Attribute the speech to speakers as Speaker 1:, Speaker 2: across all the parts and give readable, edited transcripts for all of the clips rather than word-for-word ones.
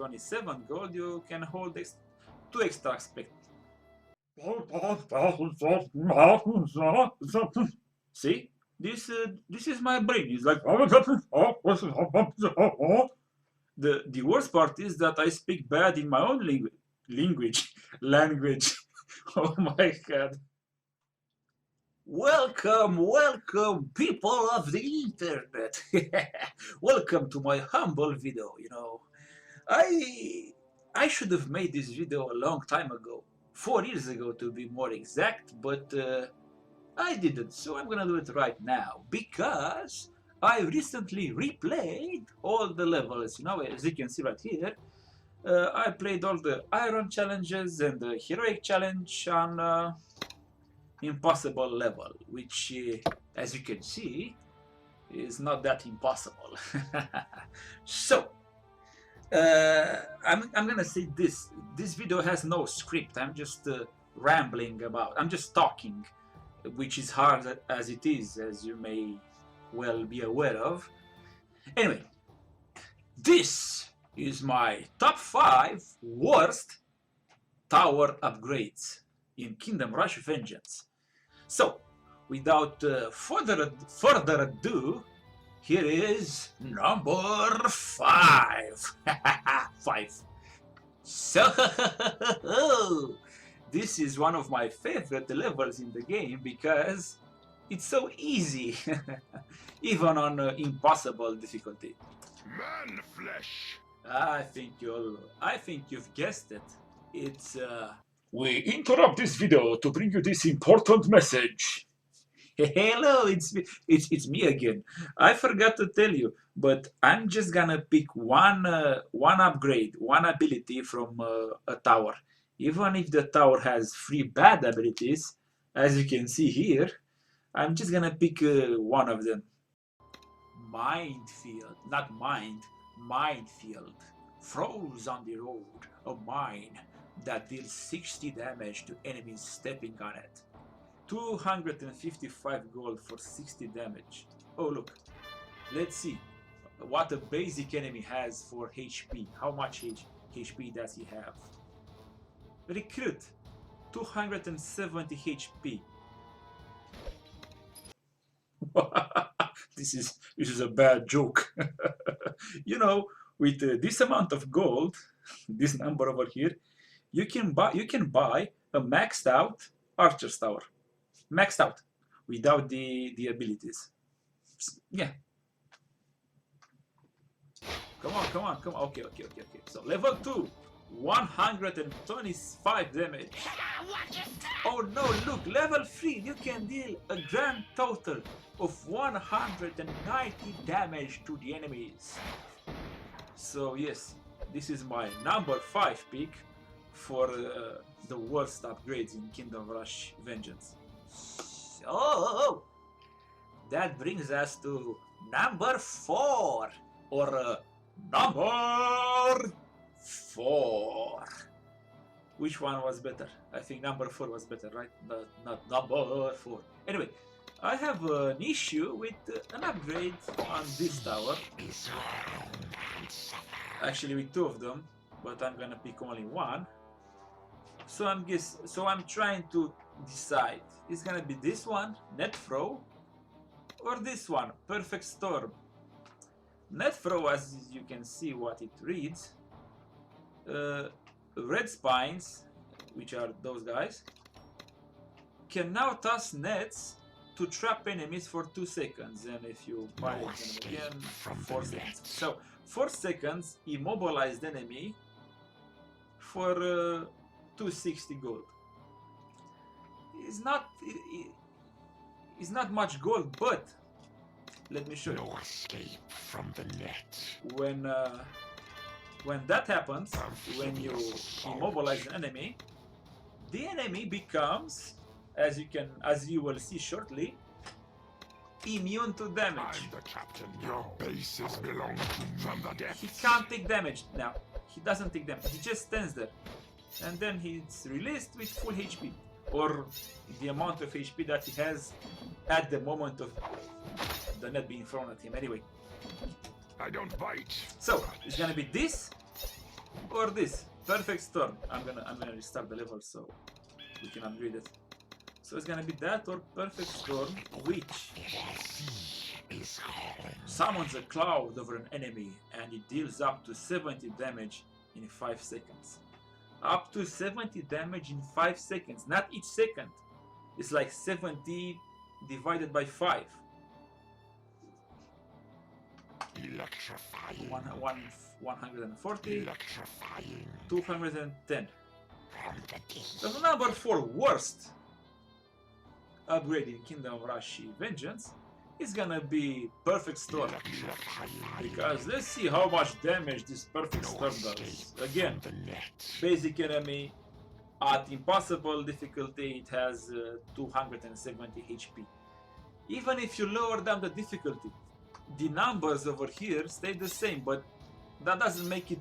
Speaker 1: 127 gold, you can hold 2 extra specters. See, this is my brain. It's like the worst part is that I speak bad in my own language. Oh my god. Welcome, people of the internet. Welcome to my humble video. I should have made this video a long time ago, 4 years ago to be more exact, but I didn't, so I'm gonna do it right now because I recently replayed all the levels. As you can see right here, I played all the Iron challenges and the Heroic challenge on impossible level, which, as you can see, is not that impossible. So, I'm gonna say this video has no script. I'm just rambling about. I'm just talking, which is hard as it is, as you may well be aware of. Anyway, this is my top 5 worst tower upgrades in Kingdom Rush Vengeance. So, without further ado, here is number 5. 5. So, this is one of my favorite levels in the game because it's so easy, even on impossible difficulty.
Speaker 2: Man flesh.
Speaker 1: I think you've guessed it. It's We interrupt this video to bring you this important message. Hello, it's me again. I forgot to tell you, but I'm just gonna pick one upgrade, one ability from a tower. Even if the tower has 3 bad abilities, as you can see here, I'm just gonna pick one of them. Minefield, not mind, minefield. Froze on the road, a mine that deals 60 damage to enemies stepping on it. 255 gold for 60 damage. Oh look, let's see what a basic enemy has for HP. How much HP does he have? Recruit, 270 HP. This is a bad joke. With this amount of gold, this number over here, you can buy a maxed out Archer's Tower. Maxed out, without the abilities. Yeah. Come on. Okay. So level 2, 125 damage. Oh no, look, level 3, you can deal a grand total of 190 damage to the enemies. So yes, this is my number 5 pick for the worst upgrades in Kingdom Rush Vengeance. So that brings us to number 4, or number 4. Which one was better? I think number 4 was better, right? Not number 4. Anyway, I have an issue with an upgrade on this tower. Actually, with 2 of them, but I'm gonna pick only one. So I'm trying to decide. It's gonna be this one, Net Throw, or this one, Perfect Storm. Net Throw, as you can see what it reads, Red Spines, which are those guys, can now toss nets to trap enemies for 2 seconds, and if you buy it again, 4 seconds. So 4 seconds, immobilized enemy for 260 gold. It's not much gold, but let me show you.
Speaker 2: No escape from the net.
Speaker 1: When that happens, when you immobilize an enemy, the enemy becomes, as you will see shortly, immune to damage.
Speaker 2: I'm the captain. Your bases belong from the depths.
Speaker 1: He can't take damage now. He doesn't take damage. He just stands there, and then he's released with full HP, or the amount of HP that he has at the moment of the net being thrown at him. Anyway,
Speaker 2: I don't bite.
Speaker 1: so it's gonna be this or this perfect storm. I'm gonna restart the level so we can upgrade it. So it's gonna be that or perfect storm, which summons a cloud over an enemy and it deals up to 70 damage in 5 seconds. Up to 70 damage in 5 seconds, not each second. It's like 70 divided by 5.
Speaker 2: Electrifying.
Speaker 1: 140,
Speaker 2: Electrifying.
Speaker 1: 210.
Speaker 2: From the distance.
Speaker 1: So the number 4 worst upgrade in Kingdom Rush Vengeance is gonna be Perfect Storm. Because let's see how much damage this Perfect Storm does. Again, basic enemy at impossible difficulty, it has 270 HP. Even if you lower down the difficulty, the numbers over here stay the same, but that doesn't make it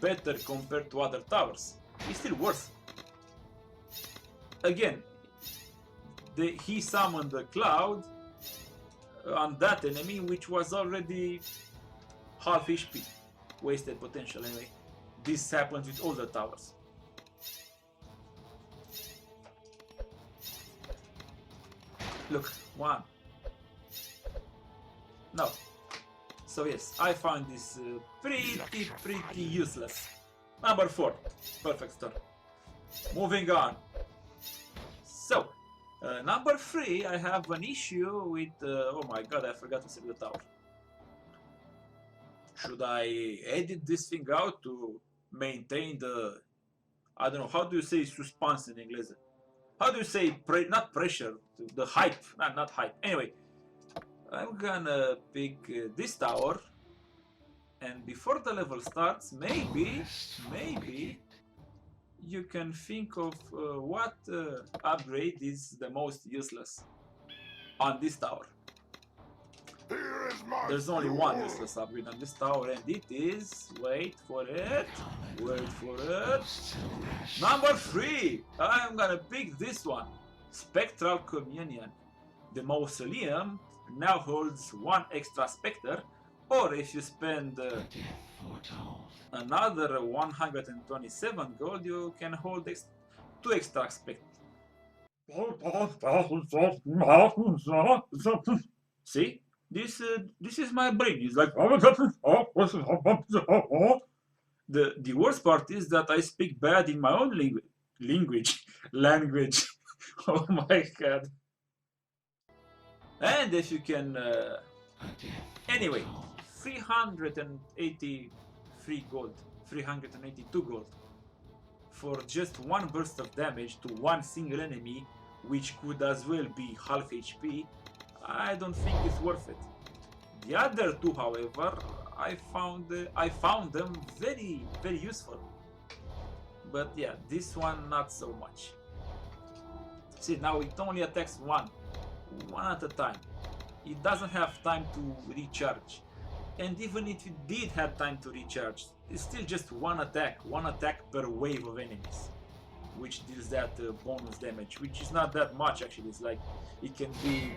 Speaker 1: better compared to other towers. It's still worse. Again, he summoned the cloud on that enemy, which was already half HP, wasted potential anyway. This happens with all the towers. Look, 1. No. So yes, I found this pretty useless. Number 4, Perfect Storm. Moving on. So, number 3, I have an issue with. Oh my god, I forgot to save the tower. Should I edit this thing out to maintain the. I don't know, how do you say suspense in English? How do you say, not pressure, the hype? Not hype. Anyway, I'm gonna pick this tower. And before the level starts, maybe you can think of what upgrade is the most useless on this tower. There's only one useless upgrade on this tower, and it is, wait for it, number 3! I'm gonna pick this one, Spectral Communion. The Mausoleum now holds 1 extra Spectre, or if you spend another 127 gold, you can hold 2 extra Spectre. See? This is my brain. It's like the worst part is that I speak bad in my own language. Oh my god. And if you can anyway, 383 gold, 382 gold for just 1 burst of damage to 1 single enemy, which could as well be half HP. I don't think it's worth it. The other 2, however, I found them very useful. But yeah, this one not so much. See, now it only attacks one at a time. It doesn't have time to recharge. And even if it did have time to recharge, it's still just one attack per wave of enemies, which deals that bonus damage, which is not that much actually. It's like, it can be.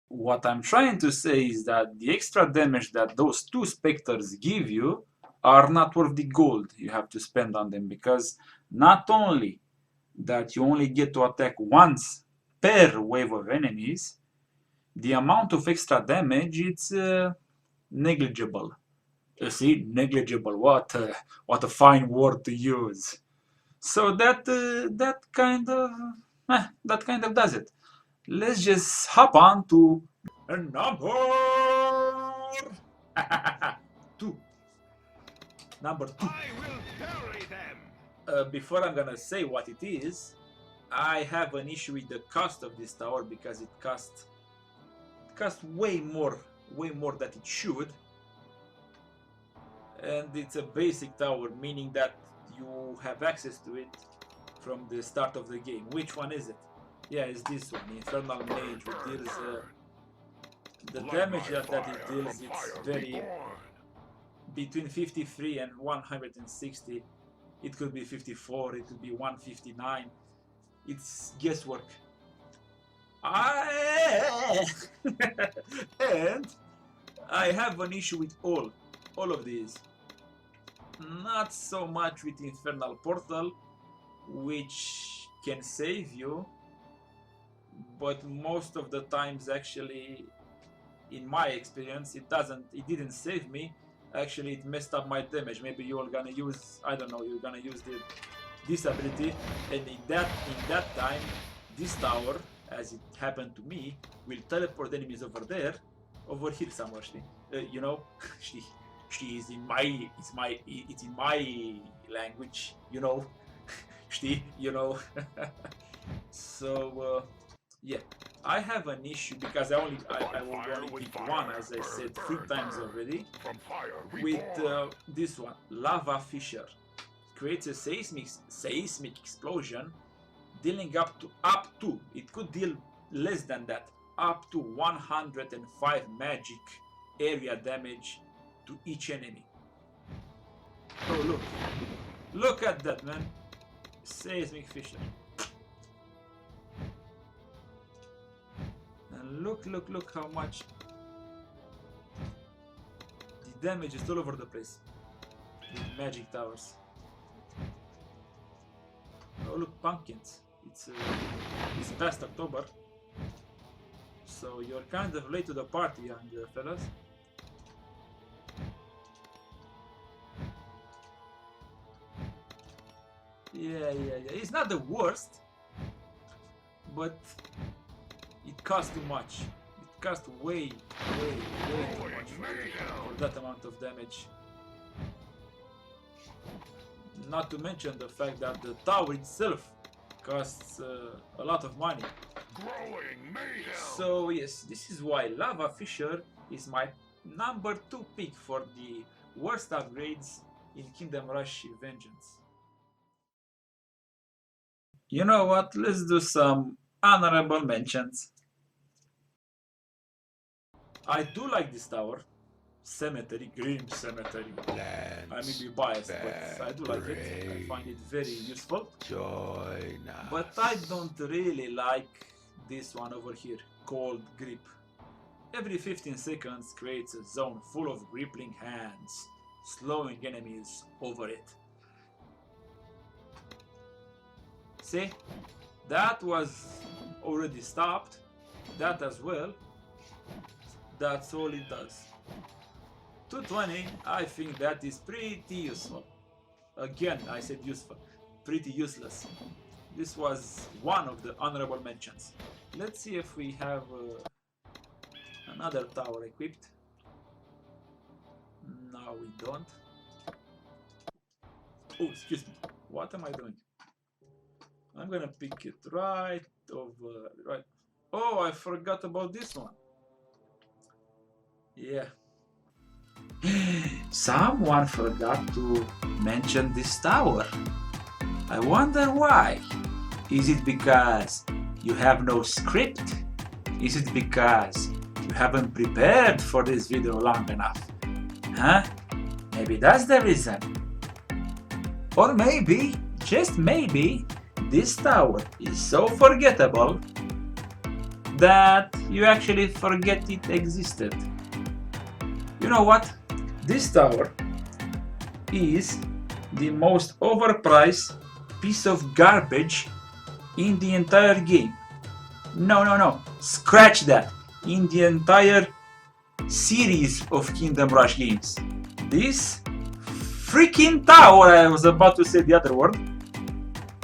Speaker 1: What I'm trying to say is that the extra damage that those 2 Spectres give you are not worth the gold you have to spend on them, because not only that you only get to attack once per wave of enemies, the amount of extra damage, it's negligible. You see, negligible. What a fine word to use. So that kind of does it. Let's just hop on to number 2. Number 2.
Speaker 2: I will bury them.
Speaker 1: Before I'm gonna say what it is, I have an issue with the cost of this tower, because it costs way more than it should. And it's a basic tower, meaning that you have access to it from the start of the game. Which one is it? Yeah, it's this one, Infernal Mage, which deals the damage that it deals. It's very between 53 and 160. It could be 54, it could be 159. It's guesswork. And I have an issue with all of these. not so much with Infernal Portal, which can save you, but most of the times actually, in my experience, it didn't save me. Actually, it messed up my damage. Maybe you're gonna use, I don't know, you're gonna use this ability, and in that time, this tower, as it happened to me, will teleport enemies over here somewhere. You know, she is in my, it's in my language, you know. You know. So yeah, I have an issue because I will only pick one, as I said 3 times already, with this one, Lava Fissure. Creates a seismic explosion, dealing up to, it could deal less than that, up to 105 magic area damage to each enemy. Oh, look at that, man. Seismic Fissure. And look how much the damage is all over the place with magic towers. Oh, look, pumpkins. It's past October, so you're kind of late to the party, young fellas. Yeah. It's not the worst, but it costs too much. It costs way too much for that amount of damage. Not to mention the fact that the tower itself costs a lot of money. So yes, this is why Lava Fissure is my number 2 pick for the worst upgrades in Kingdom Rush Vengeance. You know what? Let's do some honorable mentions. I do like this tower. Cemetery, Grim Cemetery. I may be biased, but I do like it. I find it very useful. But I don't really like this one over here, Cold Grip. Every 15 seconds creates a zone full of gripping hands, slowing enemies over it. See? That was already stopped. That as well. That's all it does. 220, I think that is pretty useful. Again, I said useful. Pretty useless. This was one of the honorable mentions. Let's see if we have another tower equipped. No, we don't. Oh, excuse me. What am I doing? I'm gonna pick it right over, right. Oh, I forgot about this one. Yeah. Someone forgot to mention this tower. I wonder why. Is it because you have no script? Is it because you haven't prepared for this video long enough? Huh? Maybe that's the reason. Or maybe, just maybe, this tower is so forgettable that you actually forget it existed. You know what? This tower is the most overpriced piece of garbage in the entire game. No. Scratch that. In the entire series of Kingdom Rush games. This freaking tower, I was about to say the other word,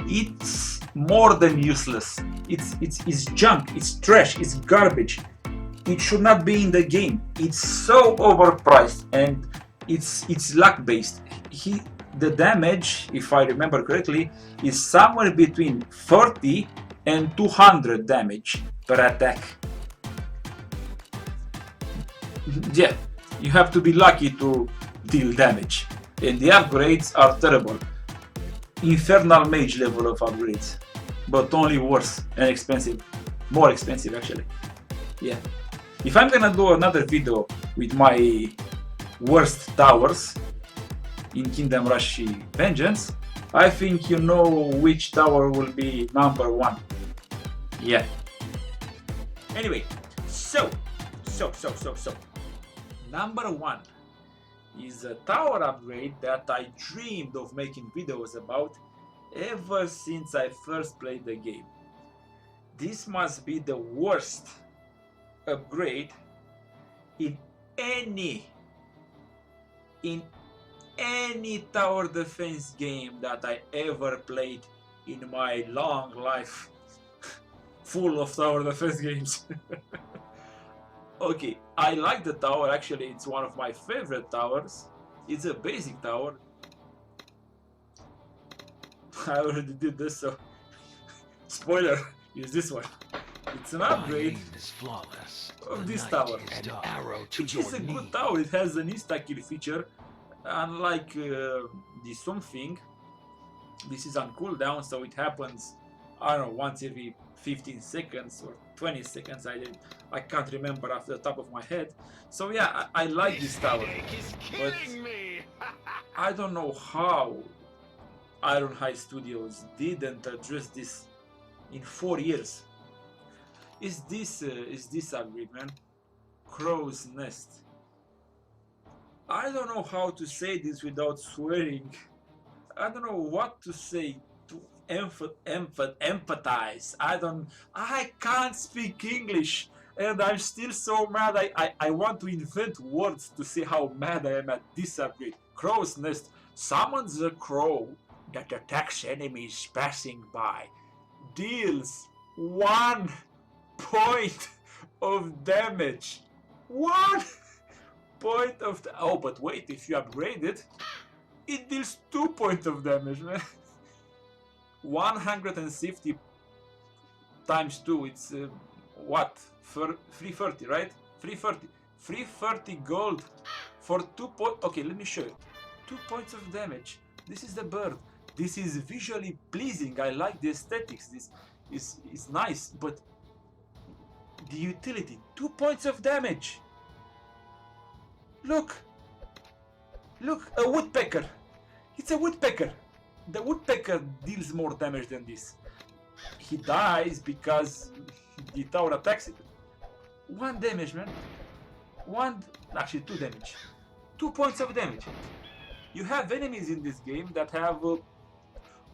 Speaker 1: it's more than useless. It's junk, it's trash, it's garbage. It should not be in the game. It's so overpriced and it's luck based. The damage, if I remember correctly, is somewhere between 30 and 200 damage per attack. Yeah, you have to be lucky to deal damage. And the upgrades are terrible. Infernal Mage level of upgrades, but only worse and expensive. More expensive actually. Yeah. If I'm gonna do another video with my worst towers in Kingdom Rush Vengeance, I think you know which tower will be number 1. Yeah. Anyway, so. Number 1 is a tower upgrade that I dreamed of making videos about ever since I first played the game. This must be the worst upgrade in any tower defense game that I ever played in my long life full of tower defense games. Okay, I like the tower, actually it's one of my favorite towers. It's a basic tower. I already did this, so spoiler, use this one. It's an upgrade of this tower, which is a good tower. It has an insta-kill feature, unlike the something. This is on cooldown, so it happens, I don't know, once every 15 seconds or 20 seconds. I can't remember off the top of my head. So yeah, I like this tower, but I don't know how Ironhide Studios didn't address this in 4 years. Is this upgrade, man? Crow's Nest. I don't know how to say this without swearing. I don't know what to say to empathize. I can't speak English, and I'm still so mad. I want to invent words to say how mad I am at this upgrade. Crow's Nest summons a crow that attacks enemies passing by. Deals 1 point of damage. 1 point of oh, but wait, if you upgrade it, it deals 2 points of damage, man. 150 times 2, it's what? 330, right? 330. 330 gold for 2 points. Okay, let me show you. 2 points of damage. This is the bird. This is visually pleasing. I like the aesthetics. This is nice, but the utility, 2 points of damage. Look, a woodpecker. It's a woodpecker. The woodpecker deals more damage than this. He dies because the tower attacks it. 1 damage, man. Actually 2 damage. 2 points of damage. You have enemies in this game that have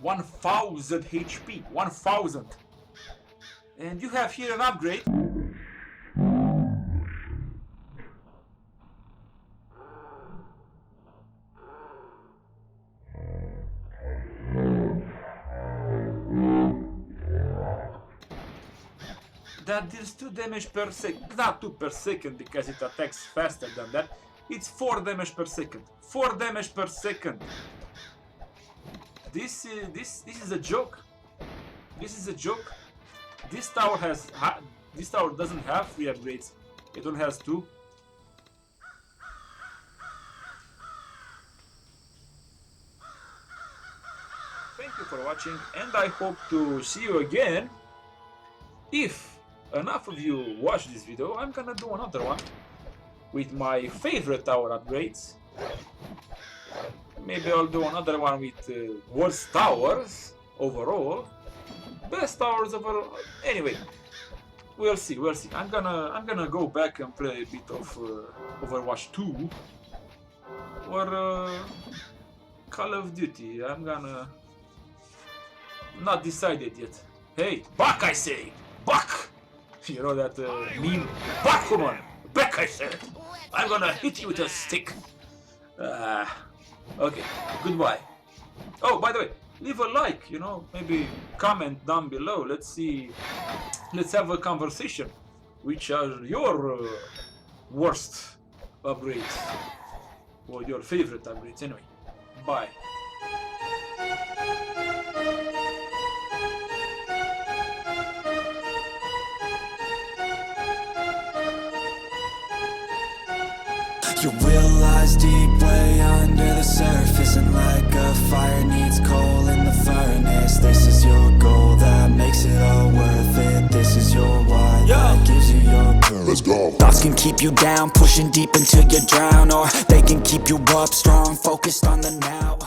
Speaker 1: 1000 HP. 1000. And you have here an upgrade. That deals 2 damage per second. Not 2 per second because it attacks faster than that. It's 4 damage per second. 4 damage per second. This is a joke. This is a joke. This tower doesn't have 3 upgrades. It only has 2. Thank you for watching, and I hope to see you again. If enough of you watch this video, I'm gonna do another one with my favorite tower upgrades. Maybe I'll do another one with worst towers overall, best towers overall. Anyway, we'll see. I'm gonna go back and play a bit of Overwatch 2 or Call of Duty. I'm gonna not decided yet. Hey, back I say, back. You know that meme? Back, woman! Back, I said! I'm gonna hit you with a stick! Okay, goodbye. Oh, by the way, leave a like, you know, maybe comment down below. Let's see, let's have a conversation. Which are your worst upgrades? Or your favorite upgrades, anyway. Bye.
Speaker 3: Your will lies deep way under the surface, and like a fire needs coal in the furnace. This is your goal that makes it all worth it. This is your why that gives you your purpose.
Speaker 2: Let's go.
Speaker 3: Thoughts can keep you down, pushing deep until you drown, or they can keep you up strong, focused on the now.